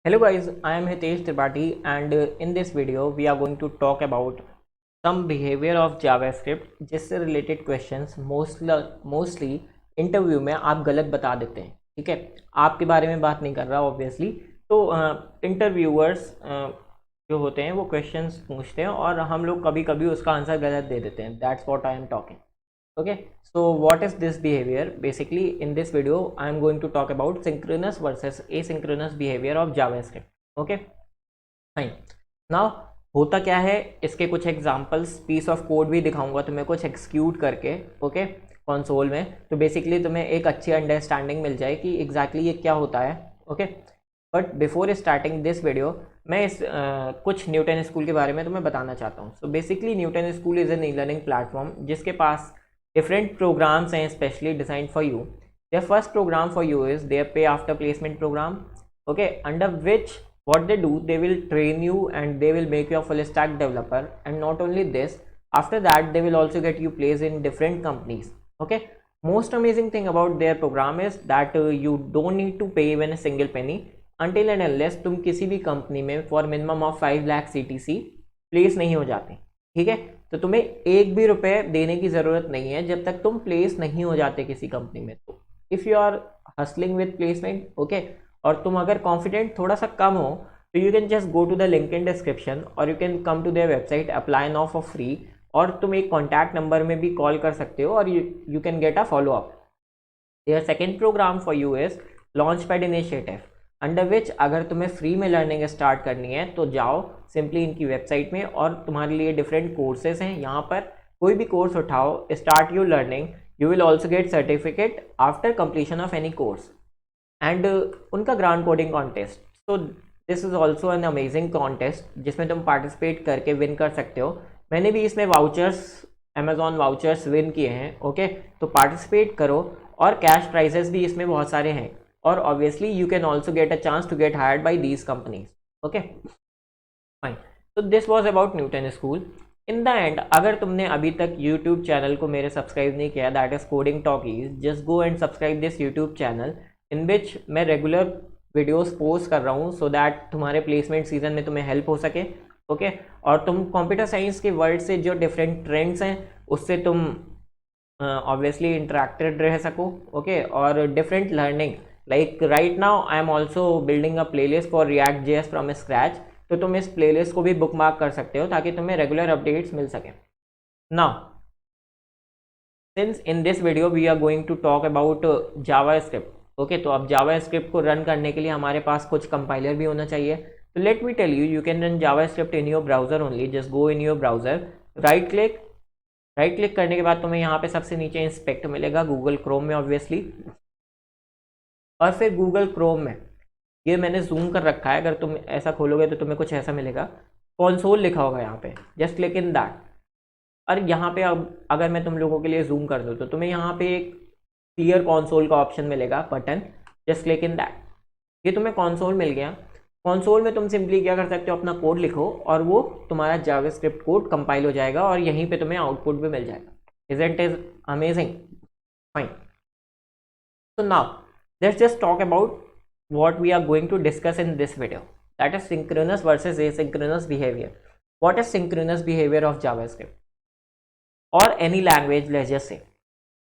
Hello guys, I am Hitesh Tripathi and in this video we are going to talk about some behavior of JavaScript जिससे related questions mostly interview में आप गलत बता देते हैं। ठीक है, आपके बारे में बात नहीं कर रहा ऑब्वियसली। तो इंटरव्यूअर्स जो होते हैं वो क्वेश्चंस पूछते हैं और हम लोग कभी कभी उसका आंसर गलत दे देते हैं। That's what I am talking. Okay, so what is this behavior? Basically in this video I am going to talk about synchronous versus asynchronous behavior of JavaScript. Okay, fine. Now होता क्या है, इसके कुछ examples piece of code भी दिखाऊंगा तुम्हें कुछ execute करके। ओके, कंसोल में, तो बेसिकली तुम्हें एक अच्छी अंडरस्टैंडिंग मिल जाए कि एग्जैक्टली ये क्या होता है। Okay, but before starting this video मैं इस कुछ न्यूटन स्कूल के बारे में तुम्हें बताना चाहता हूँ। So basically Newton school is an e learning platform जिसके पास different programs हैं specially designed for you. Their first program for you is their pay after placement program. Okay, under which what they do, they will train you and they will make you a full stack developer. And not only this, after that they will also get you placed in different companies. Okay, most amazing thing about their program is that you don't need to pay even a single penny until and unless तुम किसी भी company में for minimum of 5 lakh CTC place नहीं हो जाते। ठीक है, तो तुम्हें एक भी रुपए देने की ज़रूरत नहीं है जब तक तुम प्लेस नहीं हो जाते किसी कंपनी में। तो if you are hustling with placement, okay, और तुम अगर कॉन्फिडेंट थोड़ा सा कम हो तो you can just go to the link in description और you can come to their website, apply now for free, और तुम एक कॉन्टैक्ट नंबर में भी कॉल कर सकते हो और you can get a follow up. There second program for you is launch pad initiative, under which अगर तुम्हें फ्री में लर्निंग स्टार्ट करनी है तो जाओ सिंपली इनकी वेबसाइट में और तुम्हारे लिए डिफरेंट कोर्सेज हैं। यहाँ पर कोई भी कोर्स उठाओ, start your learning, you will also get certificate after completion of any course and उनका grand coding contest. So this is also an amazing contest जिसमें तुम पार्टिसिपेट करके विन कर सकते हो। मैंने भी इसमें वाउचर्स, अमेजॉन वाउचर्स विन किए हैं। ओके, तो पार्टिसिपेट करो और कैश प्राइजेस भी इसमें बहुत सारे हैं और obviously you can also get a chance to get hired by these companies. Okay, fine. तो this was about Newton school. In the end अगर तुमने अभी तक यूट्यूब चैनल को मेरे सब्सक्राइब नहीं किया, that is Coding Talkies, just go and subscribe this YouTube channel in which मैं रेगुलर वीडियोस पोस्ट कर रहा हूँ सो दैट तुम्हारे प्लेसमेंट सीजन में तुम्हें हेल्प हो सके। ओके, और तुम कंप्यूटर साइंस के वर्ल्ड से जो डिफरेंट ट्रेंड्स हैं उससे तुम ऑब्वियसली इंटरेक्टेड रह सको। ओके, और different learning, like right now I am also building a playlist for react JS from scratch, तो तुम इस प्लेलिस्ट को भी बुकमार्क कर सकते हो ताकि तुम्हें रेगुलर अपडेट्स मिल सके। Now since in this video we are going to talk about JavaScript. Okay, तो अब जावास्क्रिप्ट को रन करने के लिए हमारे पास कुछ कंपाइलर भी होना चाहिए। तो let me tell you, you can run JavaScript in your browser only. Just go in your browser, right click करने के बाद तुम्हें यहाँ पे सबसे नीचे इंस्पेक्ट मिलेगा गूगल क्रोम में ऑब्वियसली, और फिर गूगल क्रोम में ये मैंने जूम कर रखा है, अगर तुम ऐसा खोलोगे तो तुम्हें कुछ ऐसा मिलेगा, कंसोल लिखा होगा यहाँ पे, जस्ट क्लिक इन दैट। और यहाँ पे अब अगर मैं तुम लोगों के लिए जूम कर दूँ तो तुम्हें यहाँ पे एक क्लियर कंसोल का ऑप्शन मिलेगा, button, just click in that. ये तुम्हें कंसोल मिल गया। कंसोल में तुम सिंपली क्या कर सकते हो, अपना कोड लिखो और वो तुम्हारा जावास्क्रिप्ट कोड कंपाइल हो जाएगा और यहीं पे तुम्हें आउटपुट भी मिल जाएगा। Isn't it amazing? Fine. So now let's just talk about what we are going to discuss in this video, that is synchronous versus asynchronous behavior. What is synchronous behavior of JavaScript or any language, let's just say.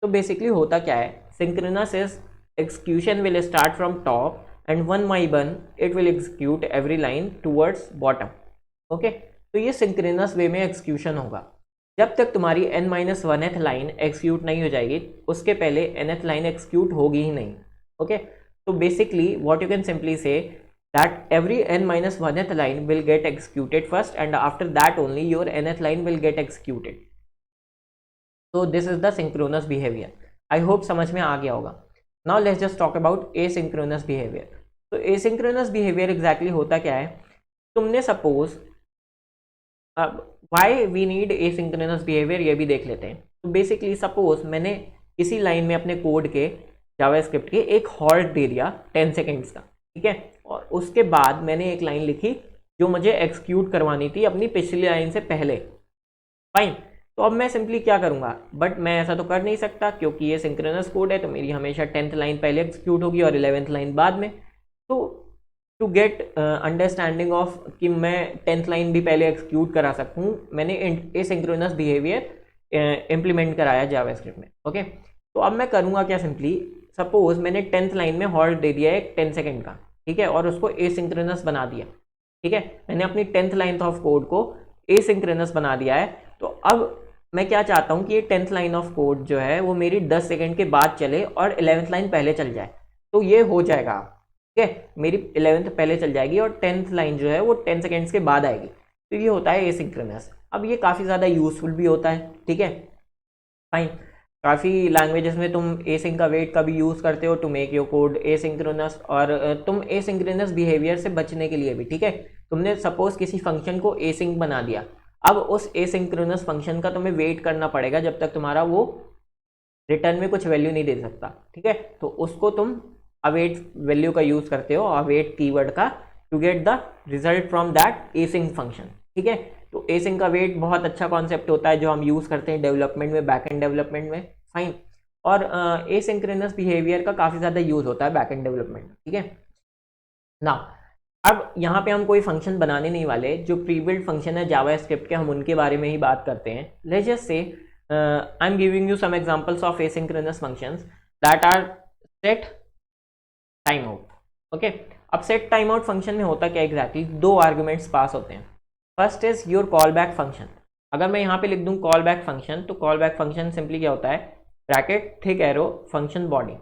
तो basically होता क्या है, synchronous is execution will start from top and one by one it will execute every line towards bottom. Okay, तो ये synchronous way में execution होगा। जब तक तुम्हारी n-1th लाइन एक्सिक्यूट नहीं हो जाएगी उसके पहले nth लाइन एक्सिक्यूट होगी ही नहीं। ओके, तो basically what you can simply say that every n-1th line will get executed first and after that only your nth line will get executed. तो this is the synchronous behaviour. I hope समझ में आ गया होगा। Now let's just talk about asynchronous behaviour. तो asynchronous behaviour exactly होता क्या है, तुमने suppose why we need asynchronous behaviour ये भी देख लेते हैं। तो बेसिकली सपोज मैंने किसी लाइन में अपने कोड के जावास्क्रिप्ट के एक हॉल्ट दे दिया 10 सेकेंड्स का, ठीक है, और उसके बाद मैंने एक लाइन लिखी जो मुझे एक्सिक्यूट करवानी थी अपनी पिछली लाइन से पहले। फाइन, तो अब मैं सिंपली क्या करूँगा, बट मैं ऐसा तो कर नहीं सकता क्योंकि ये सिंक्रोनस कोड है, तो मेरी हमेशा 10th लाइन पहले एक्सिक्यूट होगी और 11th लाइन बाद में। तो टू गेट अंडरस्टैंडिंग ऑफ कि मैं 10th लाइन भी पहले एक्सिक्यूट करा सकूँ, मैंने एसिंक्रोनस बिहेवियर इम्प्लीमेंट कराया जावास्क्रिप्ट में। ओके, तो अब मैं करूँगा क्या, सिंपली सपोज मैंने 10th लाइन में हॉल्ट दे दिया है 10 सेकेंड का, ठीक है, और उसको एसिंक्रोनस बना दिया, ठीक है, मैंने अपनी 10th लाइन ऑफ कोड को एसिंक्रोनस बना दिया है। तो अब मैं क्या चाहता हूँ कि ये 10th लाइन ऑफ कोड जो है वो मेरी 10 सेकेंड के बाद चले और 11th लाइन पहले चल जाए, तो ये हो जाएगा, ठीक है, मेरी 11th पहले चल जाएगी और 10th लाइन जो है वो 10 सेकेंड्स के बाद आएगी, तो ये होता है एसिंक्रोनस। अब ये काफ़ी ज़्यादा यूजफुल भी होता है, ठीक है, फाइन। काफ़ी लैंग्वेजेस में तुम एसिंक का वेट का भी यूज़ करते हो to make your code asynchronous, और तुम एसिंक्रोनस बिहेवियर से बचने के लिए भी, ठीक है, तुमने सपोज किसी फंक्शन को एसिंक बना दिया, अब उस एसिंक्रोनस फंक्शन का तुम्हें वेट करना पड़ेगा जब तक तुम्हारा वो रिटर्न में कुछ वैल्यू नहीं दे सकता, ठीक है, तो उसको तुम अवेट वैल्यू का यूज़ करते हो, अवेट कीवर्ड का, to get the result from that async function, ठीक है। तो एसिंक का वेट बहुत अच्छा कॉन्सेप्ट होता है जो हम यूज़ करते हैं डेवलपमेंट में, बैकएंड डेवलपमेंट में, फाइन। और एसिंक्रोनस बिहेवियर का काफ़ी ज़्यादा यूज़ होता है बैकएंड डेवलपमेंट, ठीक है ना। अब यहाँ पे हम कोई फंक्शन बनाने नहीं वाले, जो प्री बिल्ड फंक्शन है जावास्क्रिप्ट के, हम उनके बारे में ही बात करते हैं। Let's just say I am giving you some examples of asynchronous functions that are set time out. Okay, अब सेट टाइम आउट फंक्शन में होता क्या एग्जैक्टली, दो आर्गुमेंट्स पास होते हैं। First is your callback function. अगर मैं यहाँ पे लिख दूँ कॉल बैक फंक्शन, तो कॉल बैक फंक्शन सिंपली क्या होता है, bracket thick arrow function body,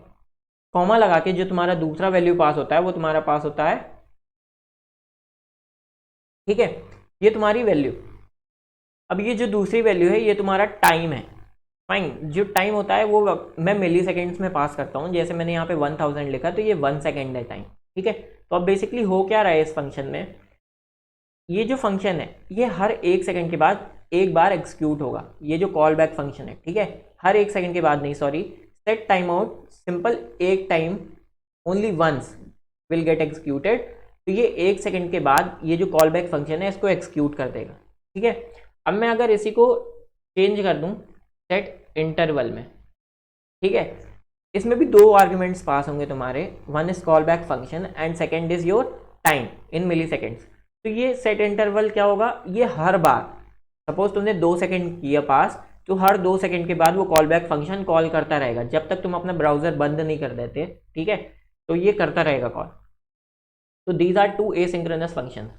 comma लगा के जो तुम्हारा दूसरा वैल्यू पास होता है वो तुम्हारा पास होता है, ठीक है, ये तुम्हारी वैल्यू। अब ये जो दूसरी वैल्यू है ये तुम्हारा टाइम है, फाइन। जो टाइम होता है वो मैं मिली सेकेंड्स में पास करता हूँ, जैसे मैंने यहाँ पे 1000 लिखा तो ये 1 सेकेंड है टाइम, ठीक है। तो अब बेसिकली हो क्या रहा है इस फंक्शन में, ये जो फंक्शन है ये हर 1 सेकेंड के बाद एक बार एग्जीक्यूट होगा, ये जो कॉल बैक फंक्शन है, ठीक है, हर 1 सेकेंड के बाद नहीं, sorry, set time out simple एक time only once will get executed, तो ये 1 सेकेंड के बाद ये जो कॉल बैक फंक्शन है इसको एग्जीक्यूट कर देगा, ठीक है। अब मैं अगर इसी को चेंज कर दूं सेट इंटरवल में, ठीक है, इसमें भी दो आर्ग्यूमेंट्स पास होंगे तुम्हारे, one is callback function and second is your time in milliseconds. तो ये सेट इंटरवल क्या होगा, ये हर बार सपोज तुमने 2 सेकेंड किया पास, तो हर 2 सेकेंड के बाद वो कॉल बैक फंक्शन कॉल करता रहेगा जब तक तुम अपना ब्राउजर बंद नहीं कर देते, ठीक है, तो ये करता रहेगा कॉल। तो these are two asynchronous function.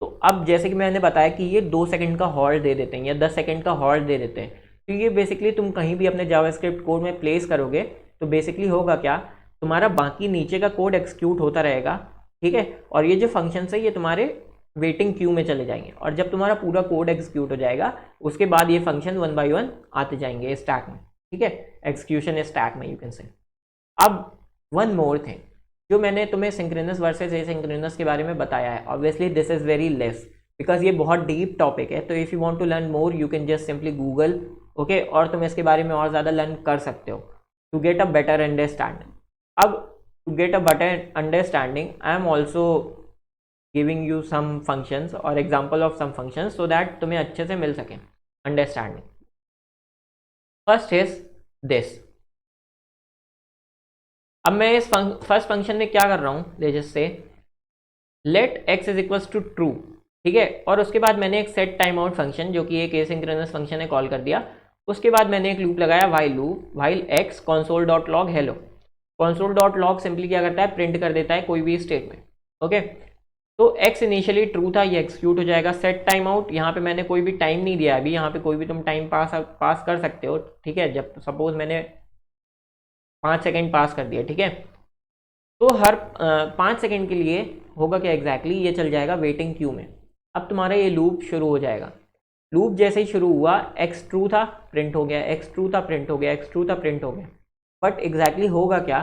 तो अब जैसे कि मैंने बताया कि ये 2 सेकंड का हॉल्ट दे देते हैं या 10 सेकंड का हॉल्ट दे देते हैं, तो ये बेसिकली तुम कहीं भी अपने जावास्क्रिप्ट कोड में प्लेस करोगे तो बेसिकली होगा क्या, तुम्हारा बाकी नीचे का कोड एक्सिक्यूट होता रहेगा, ठीक है, और ये जो फंक्शन है ये तुम्हारे वेटिंग क्यू में चले जाएंगे, और जब तुम्हारा पूरा कोड एक्सिक्यूट हो जाएगा उसके बाद ये फंक्शन 1 बाय 1 आते जाएंगे स्टैक में, ठीक है, एक्सिक्यूशन स्टैक में यू कैन से। अब वन मोर थिंग, जो मैंने तुम्हें सिंक्रोनस वर्सेस एसिंक्रोनस के बारे में बताया है, obviously this is very less because ये बहुत डीप टॉपिक है, तो if you want to learn more you can just simply Google, okay, और तुम इसके बारे में और ज़्यादा लर्न कर सकते हो to get a better understanding. अब to get a better understanding I am also giving you some functions और example of some functions so that तुम्हें अच्छे से मिल सके अंडरस्टैंडिंग। First is this. अब मैं इस फर्स्ट फंक्शन में क्या कर रहा हूँ, let just say let x is equals to true, ठीक है, और उसके बाद मैंने एक सेट टाइम आउट फंक्शन जो कि एक एसिंक्रोनस फंक्शन है कॉल कर दिया, उसके बाद मैंने एक लूप लगाया while loop, while x console dot log hello. console dot log simply क्या करता है, प्रिंट कर देता है कोई भी स्टेटमेंट, ओके। तो एक्स इनिशियली ट्रू था, ये एक्सिक्यूट हो जाएगा। सेट टाइम आउट, यहाँ पे मैंने कोई भी टाइम नहीं दिया अभी, यहाँ पे कोई भी तुम टाइम पास कर सकते हो, ठीक है, जब सपोज मैंने 5 सेकेंड पास कर दिया, ठीक है, तो हर 5 सेकेंड के लिए होगा क्या एग्जैक्टली, ये चल जाएगा वेटिंग क्यू में। अब तुम्हारा ये लूप शुरू हो जाएगा, लूप जैसे ही शुरू हुआ एक्स ट्रू था प्रिंट हो गया, एक्स ट्रू था प्रिंट हो गया, एक्स ट्रू था प्रिंट हो गया, बट एग्जैक्टली होगा क्या,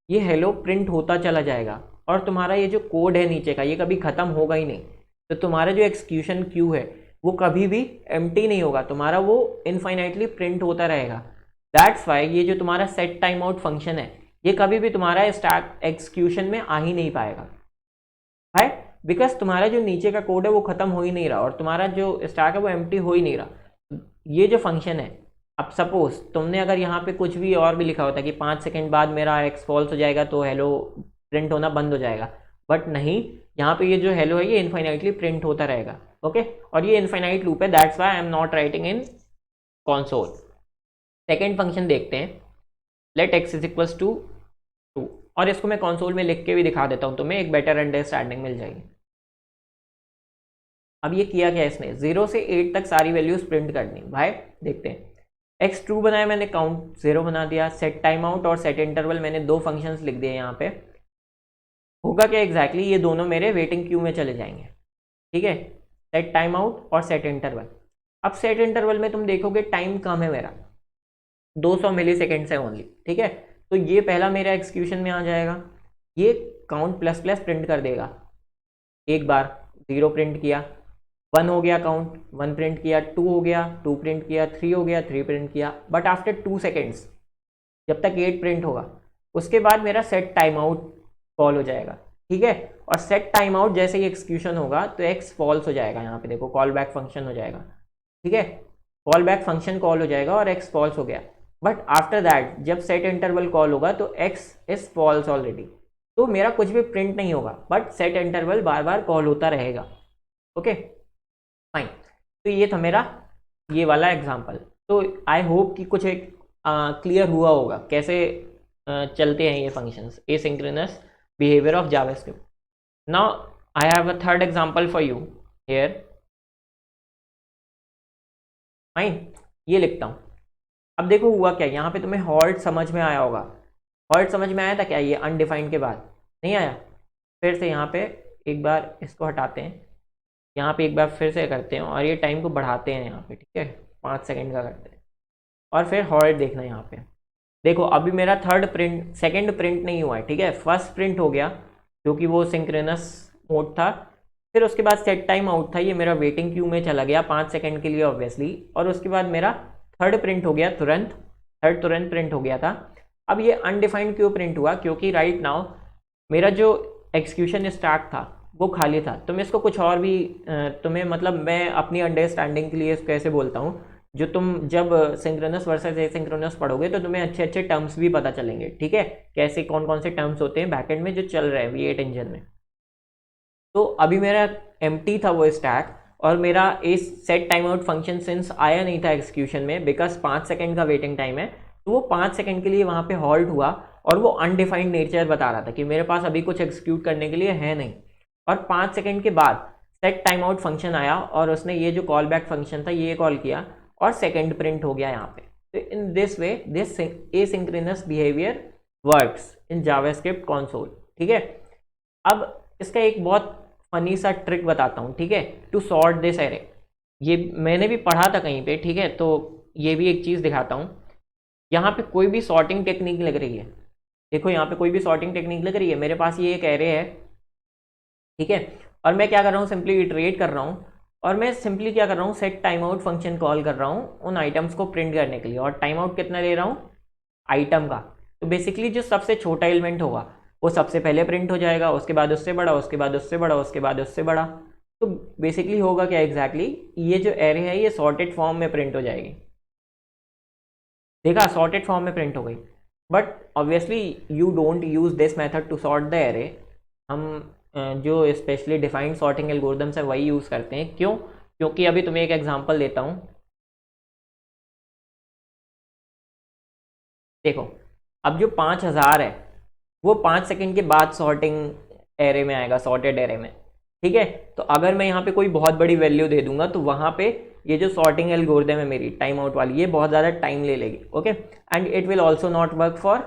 ये हेलो प्रिंट होता चला जाएगा और तुम्हारा ये जो कोड है नीचे का ये कभी ख़त्म होगा ही नहीं। तो तुम्हारा जो एक्सक्यूशन क्यू है वो कभी भी एम्प्टी नहीं होगा, तुम्हारा वो इनफाइनाइटली प्रिंट होता रहेगा। दैट्स वाई ये जो तुम्हारा सेट टाइम आउट फंक्शन है ये कभी भी तुम्हारा स्टैक एक्सक्यूशन में आ ही नहीं पाएगा, है, बिकॉज तुम्हारा जो नीचे का कोड है वो खत्म हो ही नहीं रहा और तुम्हारा जो स्टैक है वो एम्प्टी हो ही नहीं रहा। ये जो फंक्शन है, अब सपोज तुमने अगर यहाँ पे कुछ भी और भी लिखा होता है कि 5 सेकंड बाद मेरा एक्स फॉल्स हो जाएगा तो हेलो प्रिंट होना बंद हो जाएगा, बट नहीं, यहाँ पे ये जो हेलो है ये इन्फाइनाइटली प्रिंट होता रहेगा। ओके, और ये इन्फाइनाइट लूप है, that's why I am not writing in console. Second function देखते हैं, let x is equals to 2, और इसको मैं कंसोल में लिख के भी दिखा देता हूँ, तुम्हें एक बेटर अंडरस्टैंडिंग मिल जाएगी। अब ये किया क्या इसने, 0 से 8 तक सारी वैल्यूज प्रिंट करनी। भाई देखते हैं, एक्स ट्रू बनाया मैंने, काउंट 0 बना दिया, सेट टाइम आउट और सेट इंटरवल मैंने दो फंक्शंस लिख दिए यहाँ पे। होगा क्या एग्जैक्टली, ये दोनों मेरे वेटिंग क्यू में चले जाएंगे। ठीक है, सेट टाइम आउट और सेट इंटरवल। अब सेट इंटरवल में तुम देखोगे टाइम कम है मेरा, 200 मिली सेकेंड है ओनली। ठीक है, तो ये पहला मेरा एक्सक्यूशन में आ जाएगा, ये काउंट प्लस प्लस प्रिंट कर देगा। एक बार 0 प्रिंट किया, 1 हो गया काउंट, 1 प्रिंट किया, 2 हो गया, 2 प्रिंट किया, 3 हो गया, 3 प्रिंट किया। बट आफ्टर 2 सेकेंड्स, जब तक 8 प्रिंट होगा, उसके बाद मेरा सेट टाइम आउट कॉल हो जाएगा। ठीक है, और सेट टाइम आउट जैसे ही एक्सक्यूशन होगा तो एक्स फॉल्स हो जाएगा। यहाँ पे देखो कॉल बैक फंक्शन हो जाएगा। ठीक है, कॉल बैक फंक्शन कॉल हो जाएगा और एक्स फॉल्स हो गया। बट आफ्टर दैट जब सेट इंटरवल कॉल होगा तो एक्स इज फॉल्स ऑलरेडी, तो मेरा कुछ भी प्रिंट नहीं होगा, but set interval bar bar call होता रहेगा। ओके फाइन, तो ये था मेरा ये वाला एग्जाम्पल। तो आई होप कि कुछ एक क्लियर हुआ होगा कैसे चलते हैं ये functions, asynchronous behaviour of JavaScript. Now I have a third example for you here. Fine, ये लिखता हूँ। अब देखो हुआ क्या, यहाँ पे तुम्हें हॉल्ट समझ में आया होगा। हॉल्ट समझ में आया था क्या, ये अनडिफाइंड के बाद नहीं आया। फिर से यहाँ पे एक बार इसको हटाते हैं, यहाँ पे एक बार फिर से करते हैं और ये टाइम को बढ़ाते हैं यहाँ पे। ठीक है, 5 सेकंड का करते हैं और फिर हॉल्ट देखना। यहाँ पे देखो अभी मेरा सेकंड प्रिंट नहीं हुआ है। ठीक है, फर्स्ट प्रिंट हो गया क्योंकि वो सिंक्रोनस मोड था। फिर उसके बाद सेट टाइम आउट था, ये मेरा वेटिंग क्यू में चला गया 5 सेकंड के लिए ऑब्वियसली। और उसके बाद मेरा थर्ड प्रिंट हो गया, थर्ड तुरंत प्रिंट हो गया था। अब ये अनडिफाइंड क्यों प्रिंट हुआ, क्योंकि राइट नाउ मेरा जो एक्सक्यूशन स्टार्ट था वो खाली था। तो मैं इसको कुछ और भी तुम्हें मतलब मैं अपनी अंडरस्टैंडिंग के लिए इसको कैसे बोलता हूँ, जो तुम जब सिंक्रोनस वर्सेस एसिंक्रोनस पढ़ोगे तो तुम्हें अच्छे अच्छे टर्म्स भी पता चलेंगे। ठीक है, कैसे कौन कौन से टर्म्स होते हैं बैकएंड में जो चल रहे हैं V8 इंजन में। तो अभी मेरा एम्प्टी था वो स्टैक, और मेरा इस set time out function since आया नहीं था एग्जीक्यूशन में, बिकॉज 5 सेकंड का वेटिंग टाइम है, तो वो 5 सेकंड के लिए वहाँ पे हॉल्ट हुआ और वो अनडिफाइंड नेचर बता रहा था कि मेरे पास अभी कुछ एग्जीक्यूट करने के लिए है नहीं। और 5 सेकंड के बाद सेट टाइम आउट फंक्शन आया और उसने ये जो कॉल बैक फंक्शन था ये कॉल किया और सेकेंड प्रिंट हो गया यहाँ पे। तो in this way this asynchronous behaviour works in JavaScript console. ठीक है, अब इसका एक बहुत फनी सा ट्रिक बताता हूँ। ठीक है, टू सॉर्ट दिस एरे, ये मैंने भी पढ़ा था कहीं पे। ठीक है, तो ये भी एक चीज़ दिखाता हूँ। यहाँ पे कोई भी सॉर्टिंग टेक्निक लग रही है, देखो यहाँ पे कोई भी सॉर्टिंग टेक्निक लग रही है। मेरे पास ये एक एरे है, ठीक है, और मैं क्या कर रहा हूँ, सिंपली इटरेट कर रहा हूँ और मैं सिंपली क्या कर रहा हूँ, set time out function call कर रहा हूँ उन आइटम्स को प्रिंट करने के लिए। और टाइम आउट कितना ले रहा हूँ, आइटम का। तो बेसिकली जो सबसे छोटा एलिमेंट होगा वो सबसे पहले प्रिंट हो जाएगा, उसके बाद उससे बड़ा, उसके बाद उससे बड़ा, उसके बाद उससे बड़ा। तो बेसिकली होगा क्या एग्जैक्टली, ये जो एरे है ये सॉर्टेड फॉर्म में प्रिंट हो जाएगी। देखा, सॉर्टेड फॉर्म में प्रिंट हो गई। But obviously you don't use this method to sort the array. हम जो स्पेशली डिफाइंड सॉर्टिंग एल्गोरिदम्स है वही यूज़ करते हैं। क्यों, क्योंकि अभी तुम्हें एक एग्जांपल देता हूँ। देखो अब जो 5000 है वो 5 सेकंड के बाद सॉर्टिंग एरे में आएगा, सॉर्टेड एरे में। ठीक है, तो अगर मैं यहाँ पे कोई बहुत बड़ी वैल्यू दे दूंगा तो वहाँ पे ये जो सॉर्टिंग एल्गोरिदम है मेरी टाइम आउट वाली, ये बहुत ज़्यादा टाइम ले लेगी। Okay, and it will also not work for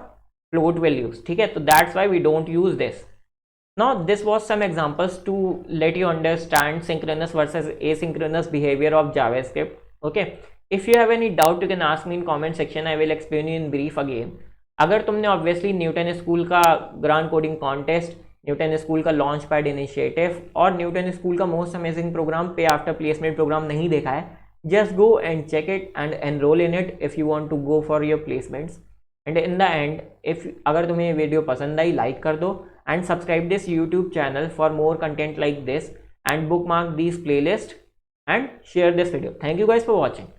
float values. ठीक है, तो that's why we don't use this. Now this was some examples to let you understand synchronous versus asynchronous behavior of JavaScript. Okay, if you have any doubt you can ask me in comment section. I will explain you in brief again. अगर तुमने obviously Newton School का grand coding contest, Newton School का launch pad initiative और Newton School का most amazing program pay after placement program नहीं देखा है, just go and check it and enrol in it if you want to go for your placements. And in the end if अगर तुम्हें ये video पसंद आई, like कर दो and subscribe this YouTube channel for more content like this and bookmark these playlists and share this video. Thank you guys for watching.